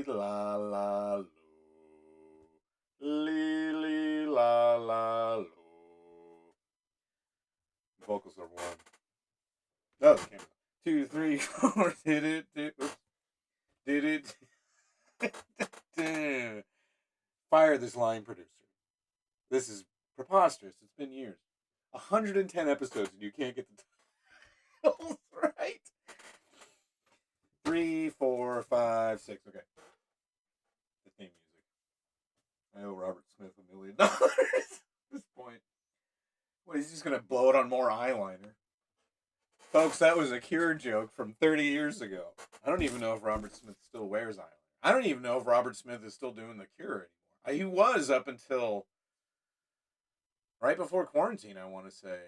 La la lo. Lee lee la la lo. Vocals are one. No, the camera. 2, 3, 4. Did it? Did it? Fire this line, producer. This is preposterous. It's been years. 110 episodes and you can't get the titles right. 3, 4, 5, 6. Okay. The theme music. I owe Robert Smith $1 million at this point. What, he's just going to blow it on more eyeliner. Folks, that was a Cure joke from 30 years ago. I don't even know if Robert Smith still wears eyeliner. I don't even know if Robert Smith is still doing the Cure anymore. He was up until right before quarantine, I want to say.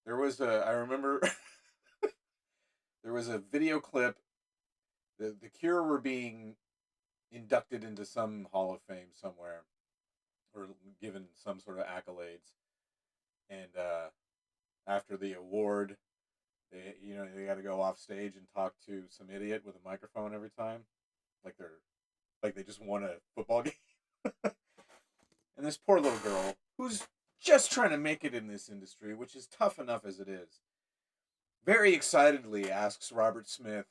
There was I remember there was a video clip. The Cure were being inducted into some Hall of Fame somewhere, or given some sort of accolades. And after the award, they got to go off stage and talk to some idiot with a microphone every time, like they just won a football game. And this poor little girl who's just trying to make it in this industry, which is tough enough as it is, very excitedly asks Robert Smith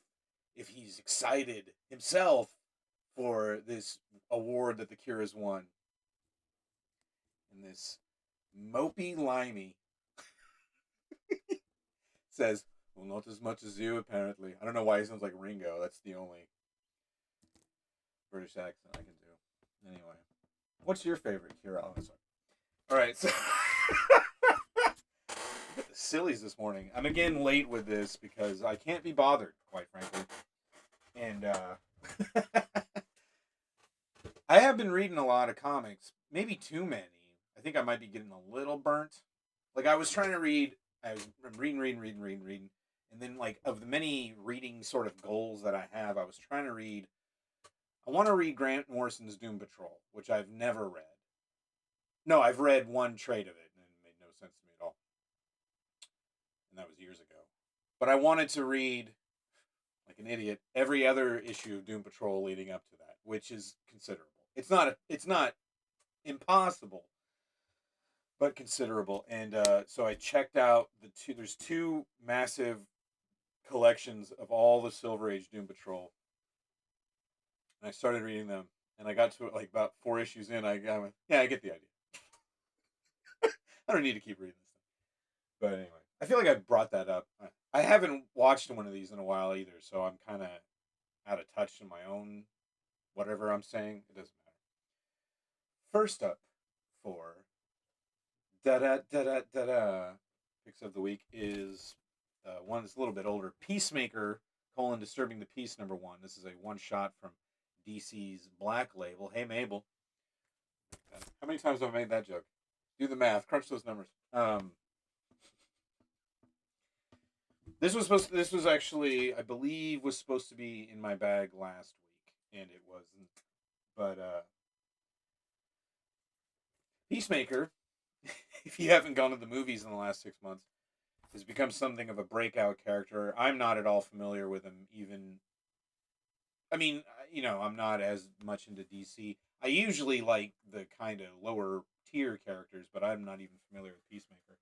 if he's excited himself for this award that the Cure has won. And this mopey limey says, well, not as much as you, apparently. I don't know why he sounds like Ringo. That's the only British accent I can do. Anyway, what's your favorite Cure album? All right, so the sillies this morning. I'm again late with this because I can't be bothered, quite frankly. And I have been reading a lot of comics, maybe too many. I think I might be getting a little burnt. Like I was trying to read, I was reading, and then like of the many reading sort of goals that I have, I was trying to read. I want to read Grant Morrison's Doom Patrol, which I've never read. No, I've read one trade of it, and it made no sense to me at all. And that was years ago. But I wanted to read, like an idiot, every other issue of Doom Patrol leading up to that, which is considerable. It's not impossible, but considerable. And so I checked out there's two massive collections of all the Silver Age Doom Patrol. And I started reading them, and I got to like about 4 issues in. I went, yeah, I get the idea. I don't need to keep reading this thing. But anyway, I feel like I brought that up. I haven't watched one of these in a while either, so I'm kind of out of touch in my own whatever I'm saying. It doesn't matter. First up for picks of the week is one that's a little bit older. Peacemaker: Disturbing the Peace #1. This is a one shot from DC's Black Label. Hey Mabel, how many times have I made that joke? Do the math. Crunch those numbers. This was actually, I believe, was supposed to be in my bag last week, and it wasn't. But Peacemaker, if you haven't gone to the movies in the last 6 months, has become something of a breakout character. I'm not at all familiar with him, even. I mean, I'm not as much into DC. I usually like the kind of lower tier characters, but I'm not even familiar with Peacemaker.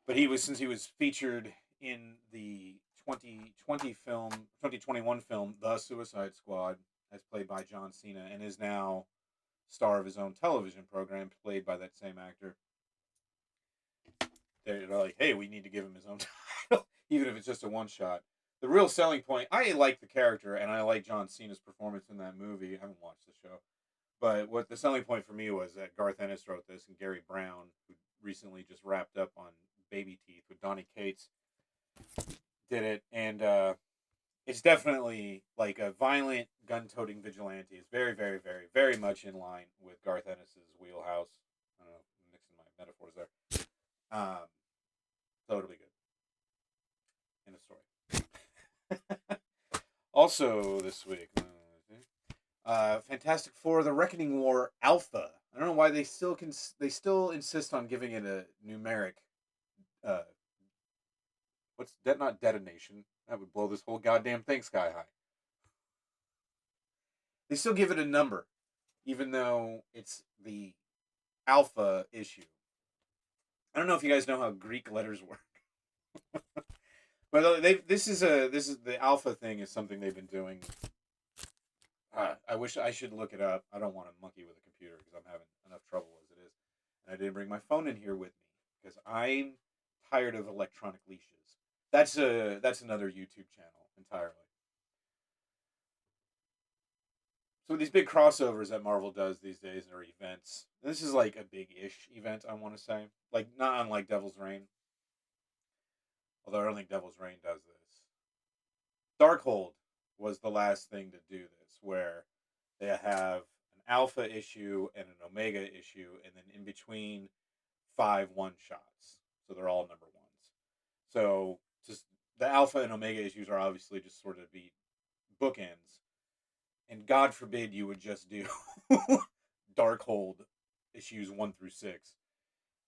But since he was featured in the 2021 film, The Suicide Squad, as played by John Cena, and is now star of his own television program, played by that same actor. They're like, hey, we need to give him his own title, even if it's just a one shot. The real selling point, I like the character, and I like John Cena's performance in that movie. I haven't watched the show. But what the selling point for me was that Garth Ennis wrote this, and Gary Brown, who recently just wrapped up on Baby Teeth with Donny Cates, did it. And it's definitely like a violent, gun-toting vigilante. It's very, very, very, very much in line with Garth Ennis's wheelhouse. I don't know, I'm mixing my metaphors there. Totally good. End of story. Also this week, Fantastic Four: The Reckoning War Alpha. I don't know why they still insist on giving it a numeric. What's not detonation? That would blow this whole goddamn thing sky high. They still give it a number, even though it's the alpha issue. I don't know if you guys know how Greek letters work, but this is the alpha thing is something they've been doing. I wish I should look it up. I don't want to monkey with a computer because I'm having enough trouble as it is, and I didn't bring my phone in here with me because I'm tired of electronic leashes. That's another YouTube channel entirely. So these big crossovers that Marvel does these days are events. This is like a big-ish event, I want to say. Like not unlike Devil's Reign. Although I don't think Devil's Reign does this. Darkhold was the last thing to do this, where they have an alpha issue and an omega issue, and then in between 5 one-shots. So they're all number ones. So just the alpha and omega issues are obviously just sort of be bookends. And God forbid you would just do Darkhold issues 1 through 6.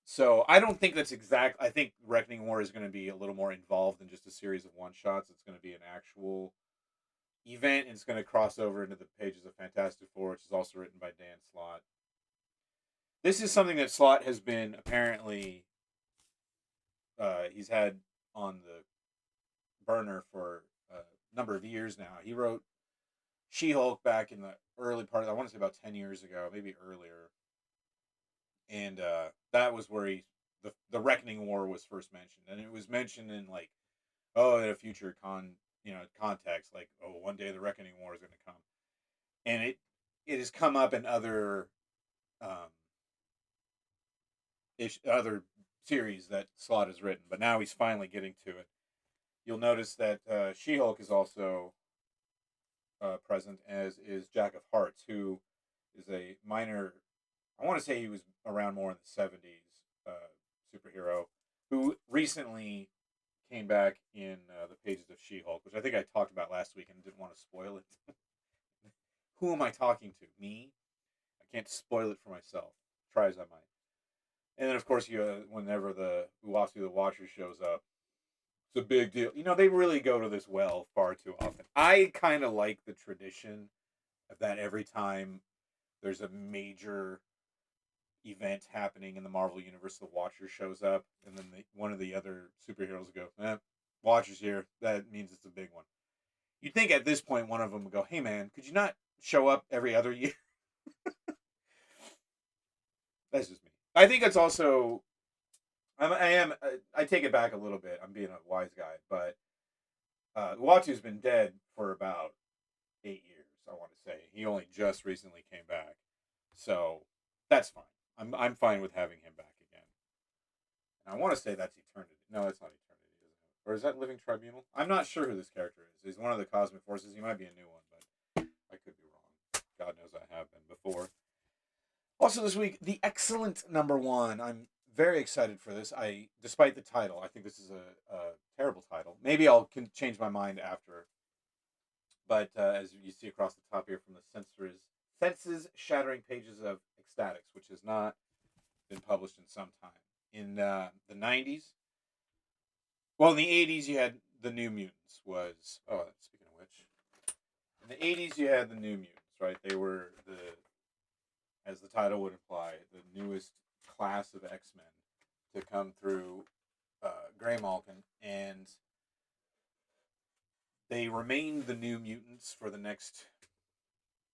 So I don't think that's exact. I think Reckoning War is going to be a little more involved than just a series of one shots. It's going to be an actual event, and it's going to cross over into the pages of Fantastic Four, which is also written by Dan Slott. This is something that Slott has been apparently he's had on the burner for a number of years now. He wrote She-Hulk back in the early part. I want to say about 10 years ago, maybe earlier. And that was where the Reckoning War was first mentioned, and it was mentioned in like, in a future context, like, one day the Reckoning War is going to come, and it has come up in other other series that Slott has written, but now he's finally getting to it. You'll notice that She-Hulk is also present, as is Jack of Hearts, who is a minor. I want to say he was around more in the 70s superhero who recently came back in the pages of She-Hulk, which I think I talked about last week and didn't want to spoil it. Who am I talking to? Me? I can't spoil it for myself. Try as I might. And then, of course, whenever the Uatu the Watcher shows up, it's a big deal. They really go to this well far too often. I kind of like the tradition of that every time there's a major event happening in the Marvel Universe, the Watcher shows up, and then one of the other superheroes will go, Watcher's here. That means it's a big one. You'd think at this point one of them would go, hey man, could you not show up every other year? That's just me. I think it's also, I take it back a little bit. I'm being a wise guy, but Uatu's been dead for about 8 years, I want to say. He only just recently came back. So that's fine. I'm fine with having him back again. And I want to say that's Eternity. No, that's not Eternity, isn't it? Or is that Living Tribunal? I'm not sure who this character is. He's one of the Cosmic Forces. He might be a new one, but I could be wrong. God knows I have been before. Also this week, the excellent number 1. I'm very excited for this. Despite the title, I think this is a terrible title. Maybe I'll change my mind after. But as you see across the top here from the senses-shattering pages of Ecstatics, which has not been published in some time. In the 90s, well, in the 80s, you had the New Mutants. Speaking of which, in the 80s, you had the New Mutants, right? They were as the title would imply, the newest class of X-Men to come through Greymalkin, and they remained the New Mutants for the next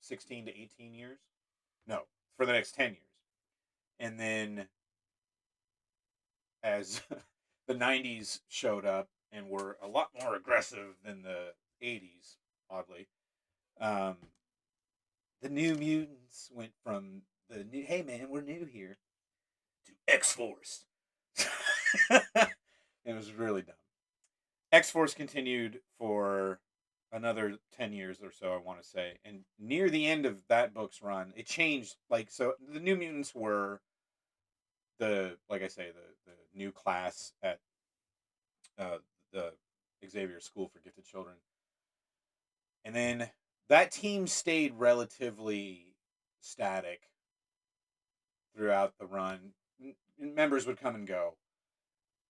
16 to 18 years. No, for the next 10 years. And then as the 90s showed up and were a lot more aggressive than the 80s, oddly, the New Mutants went from hey man, we're new here, to X-Force. It was really dumb. X-Force continued for another 10 years or so, I want to say. And near the end of that book's run, it changed. So the New Mutants were the new class at the Xavier School for Gifted Children. And then that team stayed relatively static throughout the run. Members would come and go.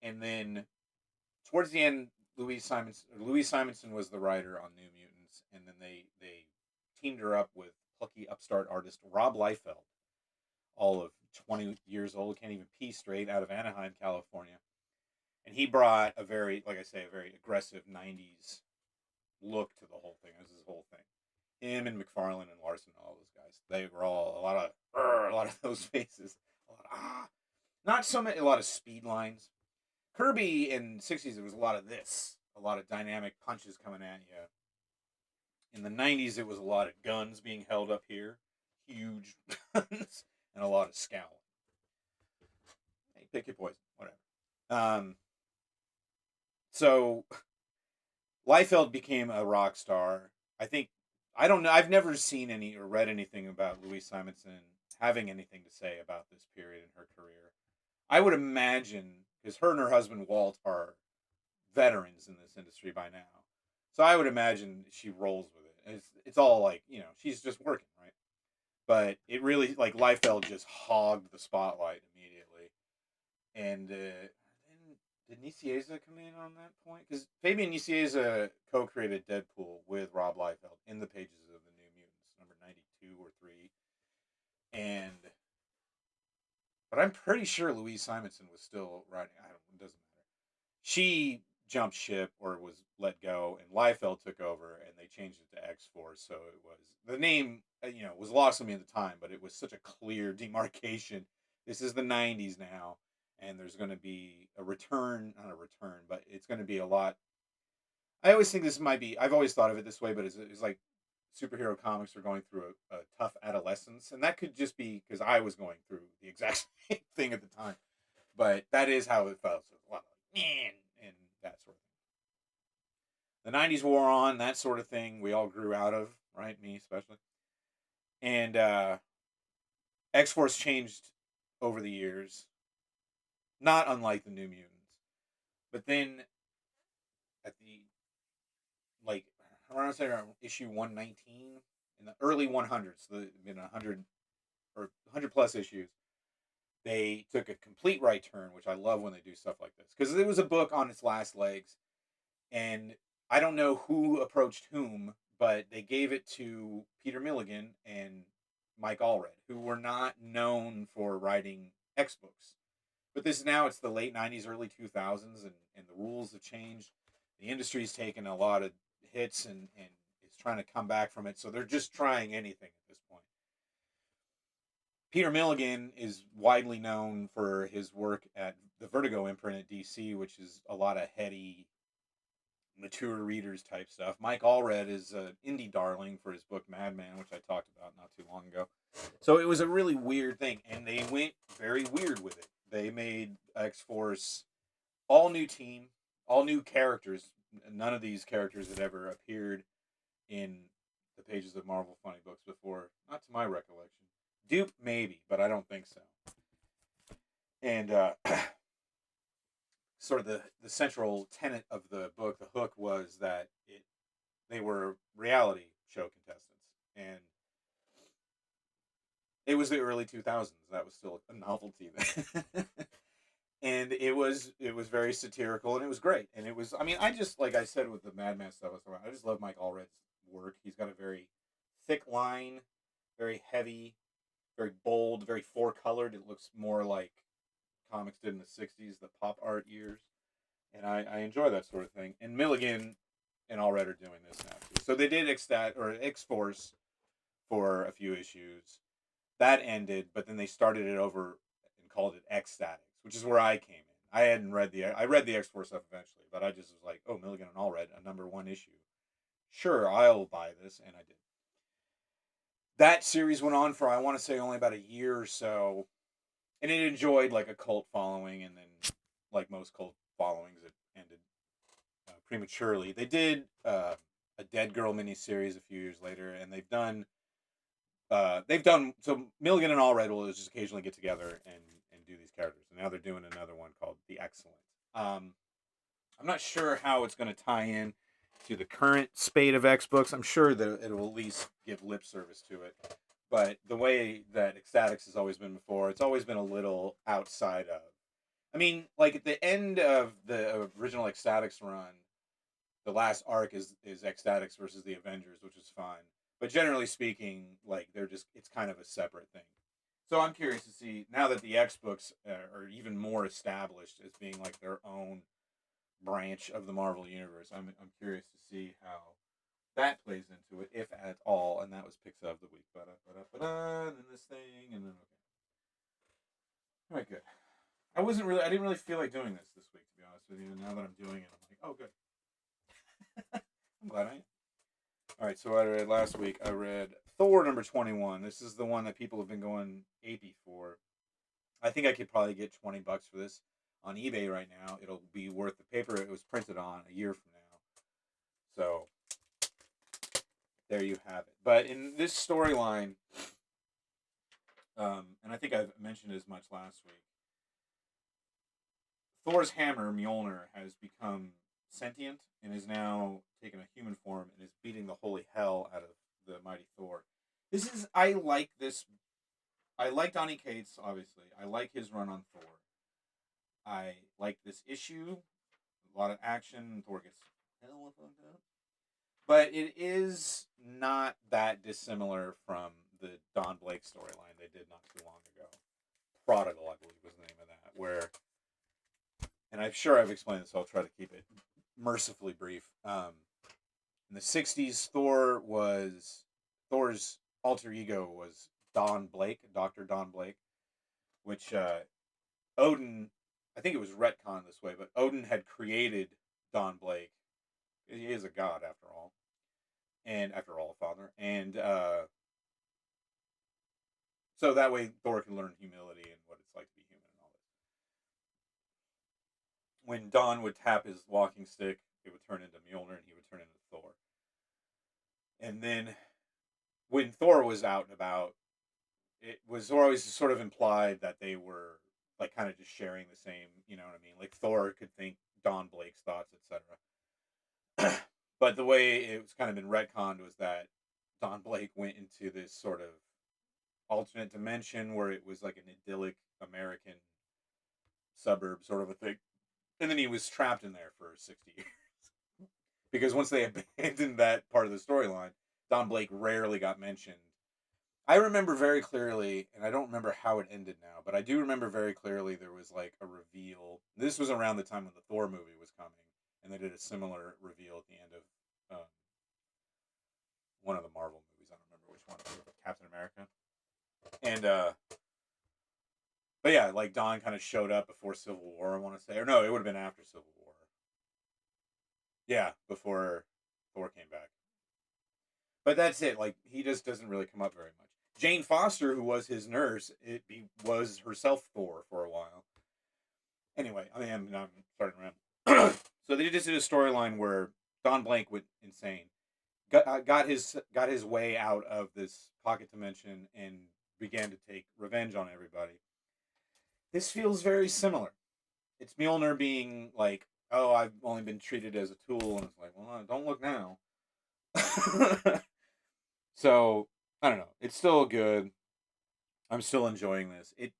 And then towards the end, Louise Simonson was the writer on New Mutants, and then they teamed her up with plucky upstart artist Rob Liefeld, all of 20 years old, can't even pee straight, out of Anaheim, California. And he brought a very, like I say, a very aggressive 90s look to the whole thing. This is his whole thing. Him and McFarlane and Larson and all those guys. They were all a lot of those faces. A lot of, not so many, a lot of speed lines. Kirby in 60s, there was a lot of this. A lot of dynamic punches coming at you. In the 90s, it was a lot of guns being held up here. Huge guns. And a lot of scowling. Hey, pick your poison. Whatever. So Liefeld became a rock star. I don't know. I've never seen any or read anything about Louise Simonson having anything to say about this period in her career. I would imagine, because her and her husband Walt are veterans in this industry by now, so I would imagine she rolls with it. It's all like, she's just working, right? But it really, like, Liefeld just hogged the spotlight immediately, and did Nicieza come in on that point? Because Fabian Nicieza co-created Deadpool with Rob Liefeld in the pages of the New Mutants, number 92 or 3. But I'm pretty sure Louise Simonson was still writing. It doesn't matter. She jumped ship or was let go, and Liefeld took over, and they changed it to X-Force. So it was, the name, was lost on me at the time, but it was such a clear demarcation. This is the 90s now. And there's going to be a return, not a return, but it's going to be a lot. I always think this might be, I've always thought of it this way, but it's like superhero comics are going through a tough adolescence. And that could just be because I was going through the exact same thing at the time. But that is how it felt. So a lot of, man, and that sort of thing. The 90s wore on, that sort of thing we all grew out of, right? Me especially. And X-Force changed over the years. Not unlike the New Mutants. But then, at the, like, I want to say around issue 119, in the early 100s, in 100 or 100 plus issues, they took a complete right turn, which I love when they do stuff like this. Because it was a book on its last legs, and I don't know who approached whom, but they gave it to Peter Milligan and Mike Allred, who were not known for writing X books. But it's the late 90s, early 2000s, and the rules have changed. The industry's taken a lot of hits and is trying to come back from it. So they're just trying anything at this point. Peter Milligan is widely known for his work at the Vertigo imprint at DC, which is a lot of heady, mature readers type stuff. Mike Allred is an indie darling for his book Madman, which I talked about not too long ago. So it was a really weird thing, and they went very weird with it. They made X-Force all new team, all new characters. None of these characters had ever appeared in the pages of Marvel Funny Books before, not to my recollection. Dupe, maybe, but I don't think so. And sort of the central tenet of the book, the hook, was that they were reality show contestants. And it was the early 2000s. That was still a novelty then. And it was very satirical, and it was great. And it was, I just, like I said with the Madman stuff, I just love Mike Allred's work. He's got a very thick line, very heavy, very bold, very four-colored. It looks more like comics did in the 60s, the pop art years. And I enjoy that sort of thing. And Milligan and Allred are doing this now, too. So they did X-Force for a few issues. That ended, but then they started it over and called it X-Statics, which is where I came in. I read the X-Force stuff eventually, but I just was like, oh, Milligan and Allred, a number 1 issue. Sure, I'll buy this, and I did. That series went on for, I want to say, only about a year or so, and it enjoyed like a cult following, and then, like most cult followings, it ended prematurely. They did a Dead Girl miniseries a few years later, and they've done so Milligan and Allred will just occasionally get together and do these characters, and now they're doing another one called The Excellent. I'm not sure how it's going to tie in to the current spate of X books. I'm sure that it will at least give lip service to it, but the way that Ecstatics has always been before, it's always been a little outside of. Like at the end of the original Ecstatics run, the last arc is Ecstatics versus the Avengers, which is fine. But generally speaking, like it's kind of a separate thing. So I'm curious to see now that the X books are even more established as being like their own branch of the Marvel universe. I'm curious to see how that plays into it, if at all. And that was picks of the week. And then this thing, and then okay. All right, good. I didn't really feel like doing this week, to be honest with you. And now that I'm doing it, I'm like, oh, good. I'm glad I am. All right, so I read last week. I read Thor number 21. This is the one that people have been going apey for. I think I could probably get $20 for this on eBay right now. It'll be worth the paper it was printed on a year from now. So there you have it. But in this storyline, and I think I've mentioned as much last week, Thor's hammer, Mjolnir, has become sentient and is now taken a human form and is beating the holy hell out of the mighty Thor. I like this. I like Donny Cates, obviously. I like his run on Thor. I like this issue. A lot of action. Thor gets hell fucked up. But it is not that dissimilar from the Don Blake storyline they did not too long ago. Prodigal, I believe, was the name of that. Where, and I'm sure I've explained this, so I'll try to keep it mercifully brief. In the 60s, Thor's alter ego was Don Blake, Dr. Don Blake, which Odin, I think it was retconned this way, but Odin had created Don Blake. He is a god after all, and after all, a father, and so that way Thor can learn humility and what it's like to be human and all this. When Don would tap his walking stick, it would turn into Mjolnir, and he would turn into Thor. And then when Thor was out and about, it was always sort of implied that they were like kind of just sharing the same, you know what I mean? Like Thor could think Don Blake's thoughts, etc. But the way it was kind of been retconned was that Don Blake went into this sort of alternate dimension where it was like an idyllic American suburb sort of a thing. And then he was trapped in there for 60 years. Because once they abandoned that part of the storyline, Don Blake rarely got mentioned. I remember very clearly, and I don't remember how it ended now, but I do remember very clearly there was like a reveal. This was around the time when the Thor movie was coming, and they did a similar reveal at the end of one of the Marvel movies. I don't remember which one, Captain America. And but yeah, like Don kind of showed up before Civil War, I want to say, or no, it would have been after Civil War. Yeah, before Thor came back. But that's it. Like he just doesn't really come up very much. Jane Foster, who was his nurse, was herself Thor for a while. Anyway, I mean, I'm starting around. So they just did a storyline where Don Blank went insane, got his way out of this pocket dimension, and began to take revenge on everybody. This feels very similar. It's Mjolnir being like, "Oh, I've only been treated as a tool," and it's like, "Well, don't look now." So I don't know. It's still good. I'm still enjoying this. It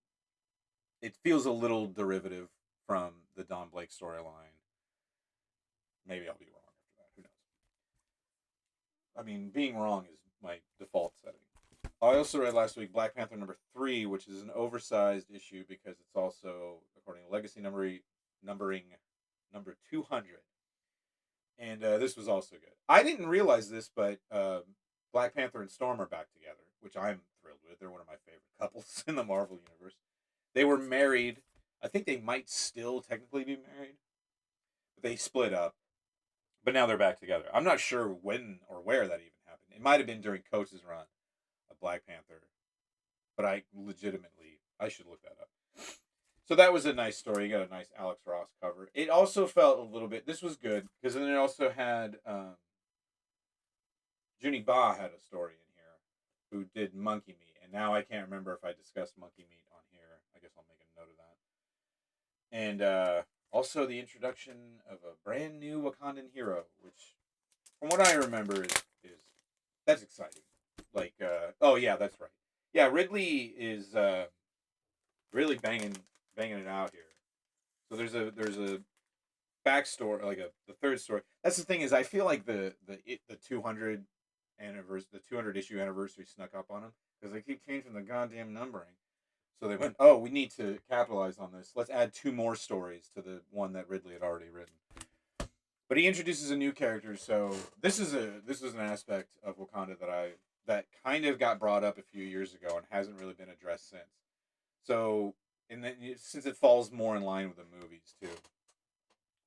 feels a little derivative from the Don Blake storyline. Maybe I'll be wrong after that. Who knows? I mean, being wrong is my default setting. I also read last week Black Panther number 3, which is an oversized issue because it's also, according to Legacy numbering number 200. And this was also good. I didn't realize this, but Black Panther and Storm are back together, which I'm thrilled with. They're one of my favorite couples in the Marvel universe. They were married. I think they might still technically be married, but they split up. But now they're back together. I'm not sure when or where that even happened. It might have been during Coach's run of Black Panther, but I should look that up. So that was a nice story. You got a nice Alex Ross cover. It also felt a little bit. This was good because then it also had Junie Ba had a story in here who did Monkey Meat, and now I can't remember if I discussed Monkey Meat on here. I guess I'll make a note of that. And also the introduction of a brand new Wakandan hero, which, from what I remember, is that's exciting. Like, oh yeah, that's right. Yeah, Ridley is really banging it out here. So there's a backstory, like the third story. That's the thing is, I feel like the 200 anniversary, the 200 issue anniversary snuck up on them because they keep changing the goddamn numbering. So they went, oh, we need to capitalize on this. Let's add 2 more stories to the one that Ridley had already written. But he introduces a new character. So this is an aspect of Wakanda that kind of got brought up a few years ago and hasn't really been addressed since. So, and then since it falls more in line with the movies too,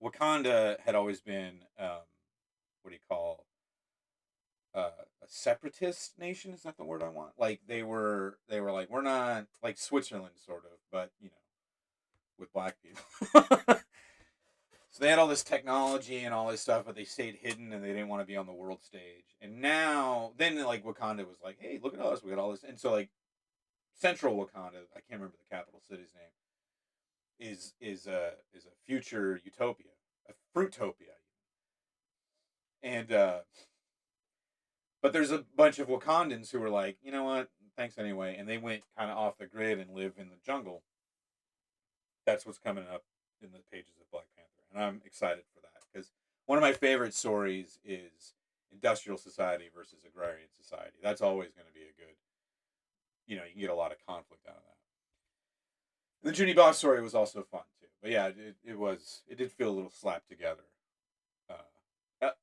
Wakanda had always been what do you call a separatist nation? Is that the word I want? Like they were like, we're not like Switzerland sort of, but with black people. So they had all this technology and all this stuff, but they stayed hidden and they didn't want to be on the world stage. And now, then like Wakanda was like, hey, look at us, we got all this. And so like Central Wakanda, I can't remember the capital city's name, is a future utopia, a fruitopia. And but there's a bunch of Wakandans who were like, you know what, thanks anyway, and they went kind of off the grid and live in the jungle. That's what's coming up in the pages of Black Panther, and I'm excited for that because one of my favorite stories is industrial society versus agrarian society. That's always going to be a good, you can get a lot of conflict out of that. And the Junie Boss story was also fun too, but yeah, it did feel a little slapped together.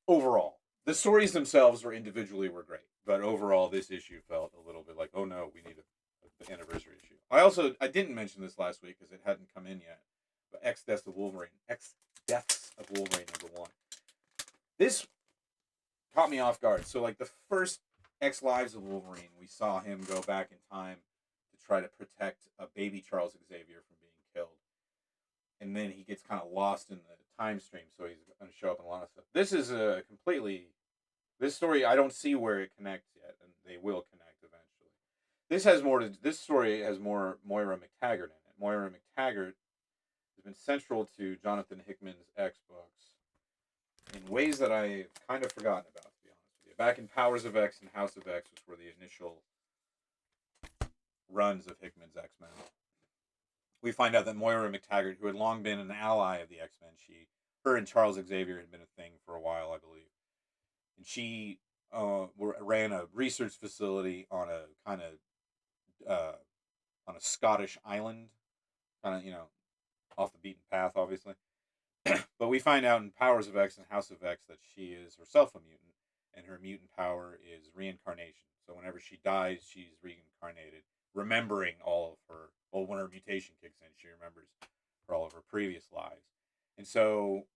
Overall, the stories themselves were great, but overall, this issue felt a little bit like, oh no, we need the anniversary issue. I didn't mention this last week because it hadn't come in yet, but X Deaths of Wolverine #1. This caught me off guard. So like the first X Lives of Wolverine, we saw him go back in time to try to protect a baby Charles Xavier from being killed, and then he gets kind of lost in the time stream, so he's going to show up in a lot of stuff. This is this story, I don't see where it connects yet, and they will connect eventually. This story has more Moira McTaggart in it. Moira McTaggart has been central to Jonathan Hickman's X books in ways that I've kind of forgotten about, to be honest with you. Back in Powers of X and House of X, which were the initial runs of Hickman's X-Men, we find out that Moira McTaggart, who had long been an ally of the X-Men, her and Charles Xavier had been a thing for a while, I believe. And she ran a research facility on a kind of on a Scottish island, kind of off the beaten path, obviously. But we find out in Powers of X and House of X that she is herself a mutant, and her mutant power is reincarnation. So whenever she dies, she's reincarnated, remembering all of her. Well, when her mutation kicks in, she remembers all of her previous lives, and so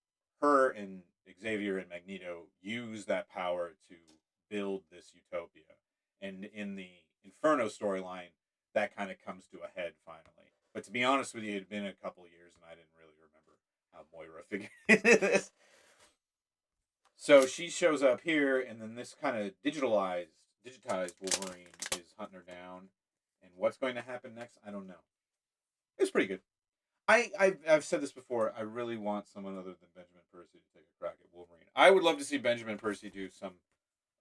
her and Xavier and Magneto use that power to build this utopia. And in the Inferno storyline, that kind of comes to a head finally. But to be honest with you, it had been a couple of years, and I didn't really remember how Moira figured into this. So she shows up here, and then this kind of digitized Wolverine is hunting her down. And what's going to happen next, I don't know. It's pretty good. I've said this before. I really want someone other than Benjamin Percy to take a crack at Wolverine. I would love to see Benjamin Percy do some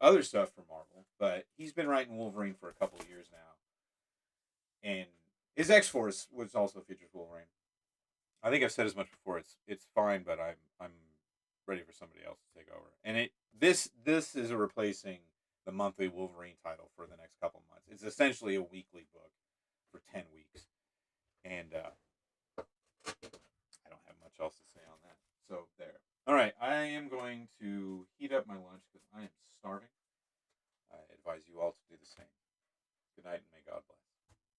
other stuff for Marvel, but he's been writing Wolverine for a couple of years now, and his X-Force was also features Wolverine. I think I've said as much before. It's fine, but I'm ready for somebody else to take over. And this is replacing the monthly Wolverine title for the next couple of months. It's essentially a weekly book for 10 weeks, and I don't have much else to say on that. So there. All right, I am going to heat up my lunch because I am starving. I advise you all to do the same. Good night and may God bless.